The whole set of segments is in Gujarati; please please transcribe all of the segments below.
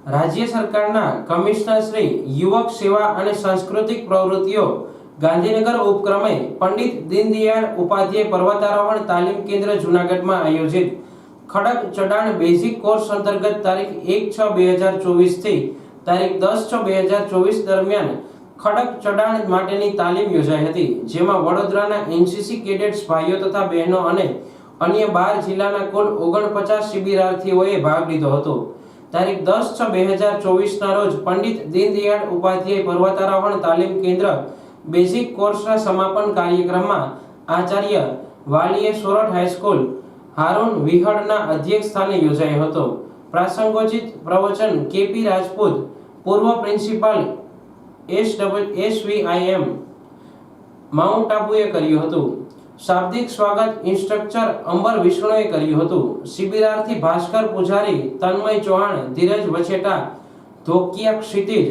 રાજ્ય સરકારના કમિશનર શ્રી યુવક સેવા અને સાંસ્કૃતિક પ્રવૃત્તિઓ ગાંધીનગર ઉપક્રમે પંડિત દીનદયાળ ઉપાધ્યાય પર્વતારોહણ તાલીમ કેન્દ્ર જૂનાગઢમાં આયોજિત ખડક ચઢાણ બેઝિક કોર્સ અંતર્ગત તારીખ 1/6/2024 થી તારીખ 10/6/2024 દરમિયાન ખડક ચઢાણ માટેની તાલીમ યોજાઈ હતી, જેમાં વડોદરાના એનસીસી કેડેટ્સ ભાઈઓ તથા બહેનો અને અન્ય 12 જિલ્લાના કુલ 49 શિબિરાર્થીઓએ ભાગ લીધો હતો। તારીખ 10/6/2024 ના રોજ પંડિત દીનદયાળ ઉપાધ્યાય પર્વતારોહણ તાલીમ કેન્દ્ર બેઝિક કોર્સના સમાપન કાર્યક્રમમાં આચાર્ય વાલીએ સોરઠ હાઈસ્કૂલ હારૂન વિહડના અધ્યક્ષ સ્થાને યોજાયો હતો। પ્રાસંગોચિત પ્રવચન કેપી રાજપૂત, પૂર્વ પ્રિન્સિપાલ SVIM માઉન્ટ આબુએ કર્યું હતું। શાબ્દિક સ્વાગત ઇન્સ્ટ્રક્ટર અંબર વિષ્ણુએ કર્યું હતું। શિબિરાર્થી ભાસ્કર પૂજારી, તન્મય ચૌહાણ, ધીરજ વછેટા, ધોકિયા ક્ષિતિજ,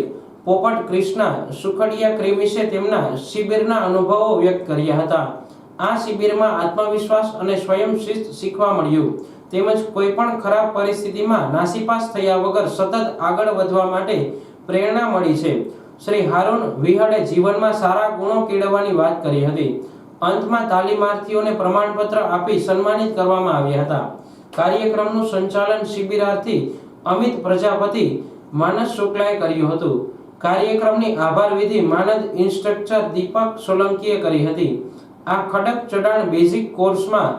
પોપટ કૃષ્ણા, સુખડિયા ક્રિમિશે તેમના શિબિરના અનુભવો વ્યક્ત કર્યા હતા। આ શિબિરમાં આત્મવિશ્વાસ અને સ્વયં શિસ્ત શીખવા મળ્યું, તેમજ કોઈ પણ ખરાબ પરિસ્થિતિમાં નાસીપાસ થયા વગર સતત આગળ વધવા માટે પ્રેરણા મળી છે। શ્રી હારૂન વિહડે જીવનમાં સારા ગુણો કેળવવાની વાત કરી હતી। અંતમાં તાલીમાર્થીઓને પ્રમાણપત્ર આપી સન્માનિત કરવામાં આવ્યા હતા। કાર્યક્રમનું સંચાલન શિબિરાર્થી અમિત પ્રજાપતિ, માનસ શુક્લાએ કર્યું હતું। કાર્યક્રમની આભાર વિધિ માનદ ઇન્સ્ટ્રક્ટર દીપક સોલંકીએ કરી હતી। આ ખડક ચઢાણ બેઝિક કોર્સમાં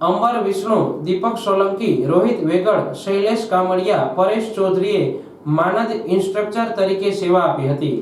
અંબર વિષ્ણુ, દીપક સોલંકી, રોહિત વેગડ, શૈલેષ કામડિયા, પરેશ ચૌધરીએ માનદ ઇન્સ્ટ્રક્ટર તરીકે સેવા આપી હતી।